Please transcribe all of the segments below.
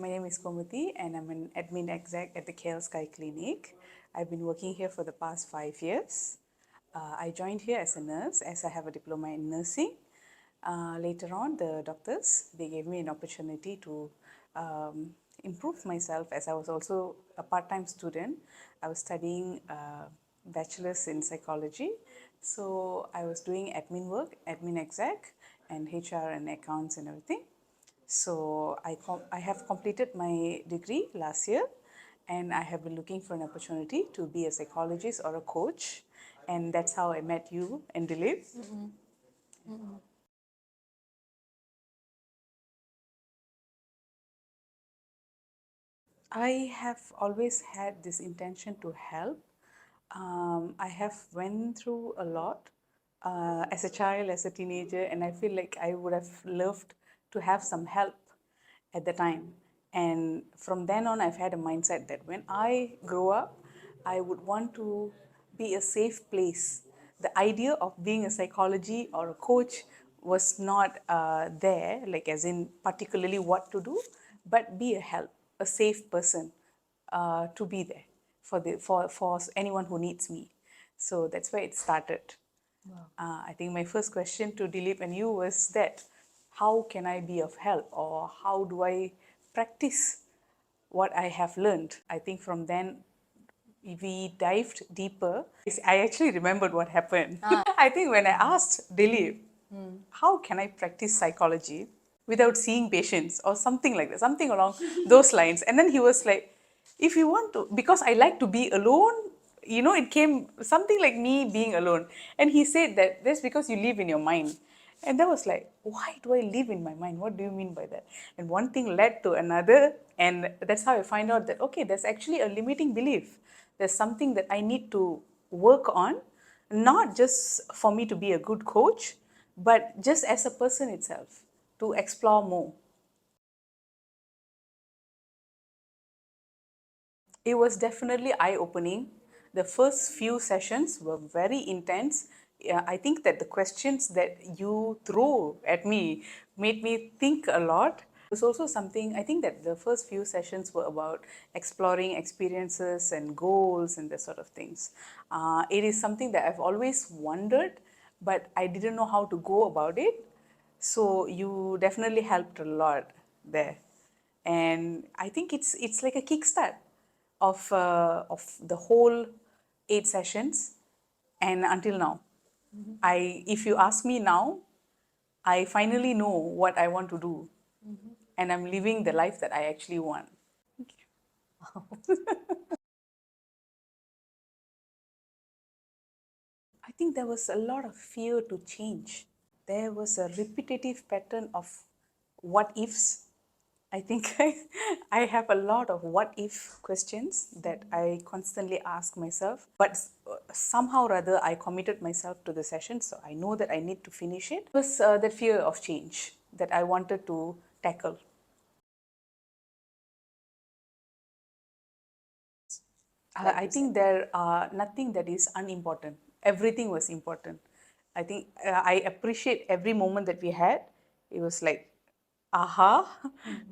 My name is Komathi and I'm an admin exec at the Kl Skyclinic. I've been working here for the past 5 years. I joined here as a nurse as I have a diploma in nursing. Later on, the doctors, they gave me an opportunity to improve myself as I was also a part-time student. I was studying bachelor's in psychology. So I was doing admin work, admin exec and HR and accounts and everything. So I have completed my degree last year and I have been looking for an opportunity to be a psychologist or a coach, and that's how I met you and Dilip. I have always had this intention to help. I have went through a lot as a child, as a teenager, and I feel like I would have loved to have some help at the time. And from then on, I've had a mindset that when I grow up, I would want to be a safe place. The idea of being a psychology or a coach was not there, like as in particularly what to do, but be a help, a safe person to be there for anyone who needs me. So that's where it started. Wow. I think my first question to Dilip and you was that how can I be of help, or how do I practice what I have learned? I think from then we dived deeper. I actually remembered what happened. I think when I asked Dilip, how can I practice psychology without seeing patients or something like that, something along those lines. And then he was like, if you want to, because I like to be alone, it came something like me being alone. And he said that that's because you live in your mind. And that was like, why do I live in my mind? What do you mean by that? And one thing led to another. And that's how I find out that, okay, there's actually a limiting belief. There's something that I need to work on, not just for me to be a good coach, but just as a person itself, to explore more. It was definitely eye-opening. The first few sessions were very intense. I think that the questions that you threw at me made me think a lot. It was also something, I think that the first few sessions were about exploring experiences and goals and that sort of things. It is something that I've always wondered, but I didn't know how to go about it. So you definitely helped a lot there. And I think it's like a kickstart of the whole 8 sessions, and until now, if you ask me now, I finally know what I want to do, and I'm living the life that I actually want. I think there was a lot of fear to change. There was a repetitive pattern of what ifs. I think I have a lot of what if questions that I constantly ask myself. But somehow or other, I committed myself to the session, so I know that I need to finish it. It was that fear of change that I wanted to tackle. I think there are nothing that is unimportant. Everything was important. I think I appreciate every moment that we had. It was like, aha,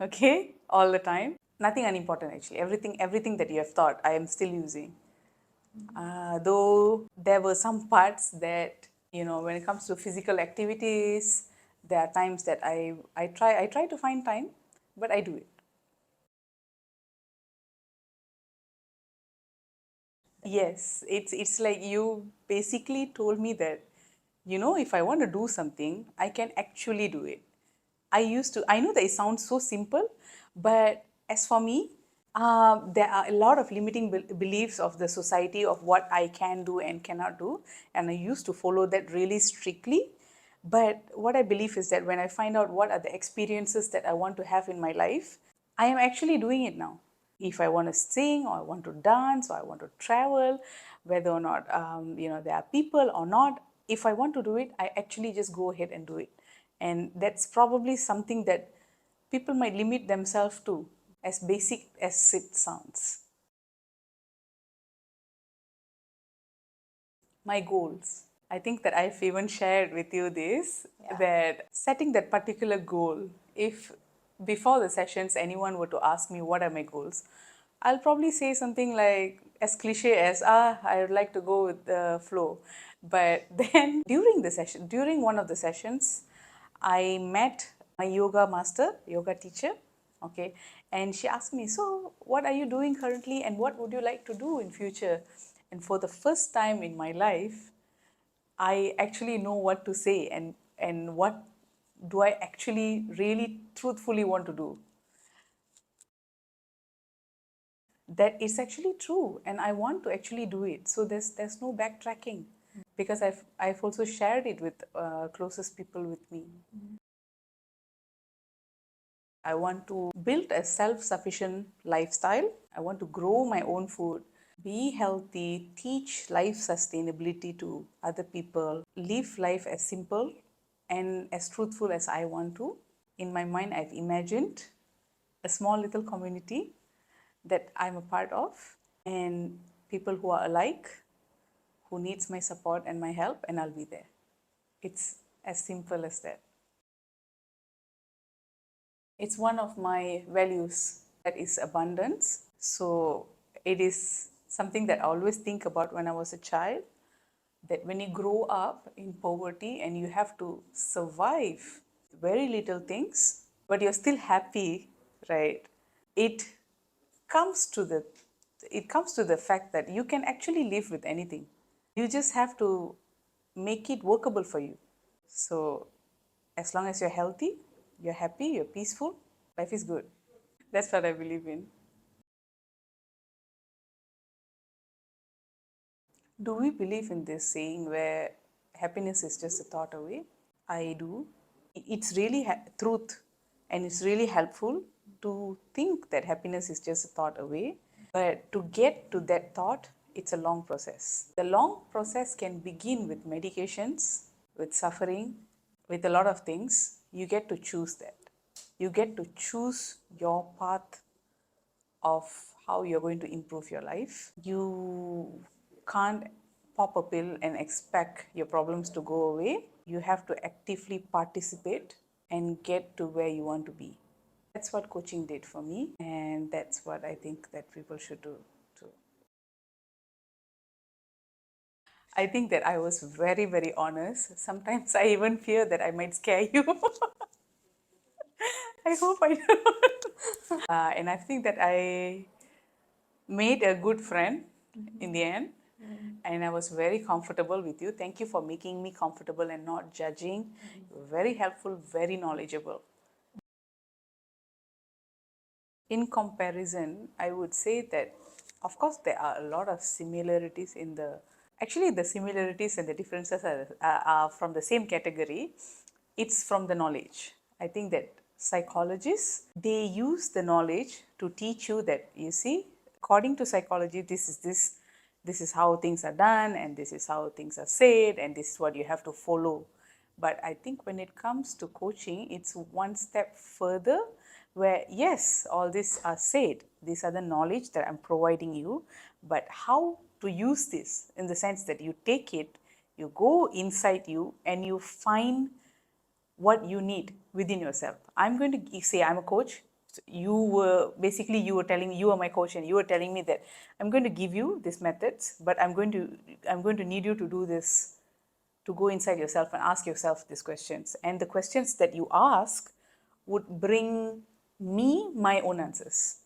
okay, all the time. Nothing unimportant actually. Everything that you have thought, I am still using. Though there were some parts that, when it comes to physical activities, there are times that I try to find time, but I do it. Yes, it's like you basically told me that, if I want to do something, I can actually do it. I know that it sounds so simple, but as for me, there are a lot of limiting beliefs of the society of what I can do and cannot do. And I used to follow that really strictly. But what I believe is that when I find out what are the experiences that I want to have in my life, I am actually doing it now. If I want to sing or I want to dance or I want to travel, whether or not there are people or not, if I want to do it, I actually just go ahead and do it. And that's probably something that people might limit themselves to, as basic as it sounds. My goals. I think that I've even shared with you this, that setting that particular goal, if before the sessions, anyone were to ask me what are my goals, I'll probably say something like as cliche as, I would like to go with the flow. But then during the session, during one of the sessions, I met my yoga master, yoga teacher, okay, and she asked me, so what are you doing currently and what would you like to do in future? And for the first time in my life, I actually know what to say and what do I actually really truthfully want to do. That is actually true and I want to actually do it. So there's no backtracking because I've also shared it with closest people with me. I want to build a self-sufficient lifestyle. I want to grow my own food, be healthy, teach life sustainability to other people, live life as simple and as truthful as I want to. In my mind, I've imagined a small little community that I'm a part of and people who are alike, who needs my support and my help, and I'll be there. It's as simple as that. It's one of my values that is abundance. So it is something that I always think about when I was a child, that when you grow up in poverty and you have to survive very little things, but you're still happy, right? It comes to the it comes to the fact that you can actually live with anything. You just have to make it workable for you. So as long as you're healthy, you're happy, you're peaceful, life is good. That's what I believe in. Do we believe in this saying where happiness is just a thought away? I do. It's really truth and it's really helpful to think that happiness is just a thought away. But to get to that thought, it's a long process. The long process can begin with medications, with suffering, with a lot of things. You get to choose that. You get to choose your path of how you're going to improve your life. You can't pop a pill and expect your problems to go away. You have to actively participate and get to where you want to be. That's what coaching did for me, and that's what I think that people should do too. I think that I was very, very honest. Sometimes I even fear that I might scare you. I hope I don't. And I think that I made a good friend in the end. And I was very comfortable with you. Thank you for making me comfortable and not judging. You were very helpful, very knowledgeable. In comparison, I would say that, of course, there are a lot of similarities in the. Actually, the similarities and the differences are from the same category. It's from the knowledge. I think that psychologists, they use the knowledge to teach you that, you see, according to psychology, this is how things are done, and this is how things are said, and this is what you have to follow. But I think when it comes to coaching, it's one step further where, yes, all these are said, these are the knowledge that I'm providing you, but how to use this in the sense that you take it, you go inside you, and you find what you need within yourself. I'm going to say I'm a coach. You were basically, you were telling me you are my coach and you were telling me that I'm going to give you these methods, but I'm going to need you to do this, to go inside yourself and ask yourself these questions. And the questions that you ask would bring me my own answers.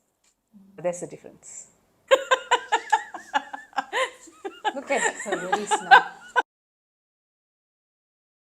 That's the difference. Look at her, very smart.